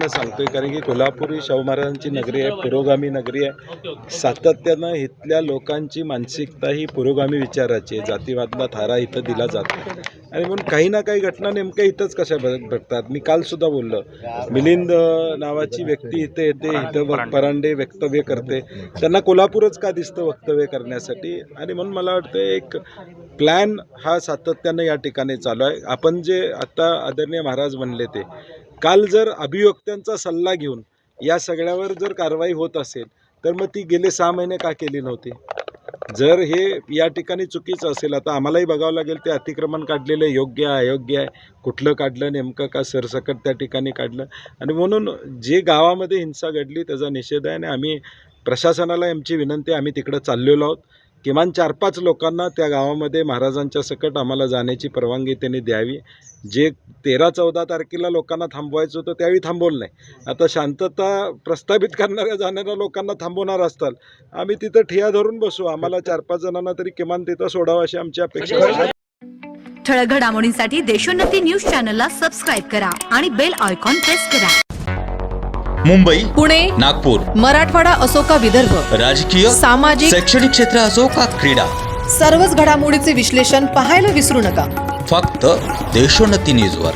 सातत्यानं सांगतोय, कारण की कोल्हापूर ही शाहू महाराजांची नगरी आहे, पुरोगामी नगरी आहे. सातत्यानं इथल्या लोकांची मानसिकता ही पुरोगामी विचाराची आहे. जातीवादला थारा इथं दिला जातो आणि म्हणून काही ना काही घटना नेमक्या इथंच कशा घडतात. मी कालसुद्धा बोललो, मिलिंद नावाची व्यक्ती इथे येते, इथं परांडे वक्तव्य करते, त्यांना कोल्हापूरच का दिसतं वक्तव्य करण्यासाठी. आणि म्हणून मला वाटतं एक प्लॅन हा सातत्यानं या ठिकाणी चालू आहे. आपण जे आता आदरणीय महाराज म्हणले ते काल जर अभियोक्त्यांचा सल्ला घेऊन या सगळ्यावर जर कारवाई होत असेल तर मग ती गेले 6 महिने का केली नव्हती. जर हे या ठिकाणी चुकीचं असेल, आता आम्हालाही बघावं लागेल ते अतिक्रमण काढलेलं योग्य आहे अयोग्य आहे, कुठलं काढलं, नेमकं का सरसकट त्या ठिकाणी काढलं. आणि म्हणून जे गावामध्ये हिंसा घडली त्याचा निषेध आहे आणि आम्ही प्रशासनाला आमची विनंती आहे, आम्ही तिकडं चाललेलो आहोत. किमान 4-5 लोकांना त्या गावामध्ये महाराजांच्या सकट आम्हाला जाण्याची परवानगी त्यांनी द्यावी. जे 13-14 तारखेला लोकांना थांबवायचं होतं त्यावेळी थांबवलं नाही. आता शांतता प्रस्थापित करणाऱ्या जाणाऱ्या लोकांना थांबवणार असताल, आम्ही तिथं ठिया धरून बसू. आम्हाला 4-5 जणांना तरी किमान तिथं सोडावं अशी आमची अपेक्षा आहे. ठळक घडामोडींसाठी देशोन्नती न्यूज चॅनलला सबस्क्राईब करा आणि बेल आयकॉन प्रेस करा. मुंबई, पुणे, नागपूर, मराठवाडा असो का विदर्भ, राजकीय, सामाजिक, शैक्षणिक क्षेत्र असो का क्रीडा, सर्वच घडामोडीचे विश्लेषण पाहायला विसरू नका. फक्त देशोन्नती न्यूजवर.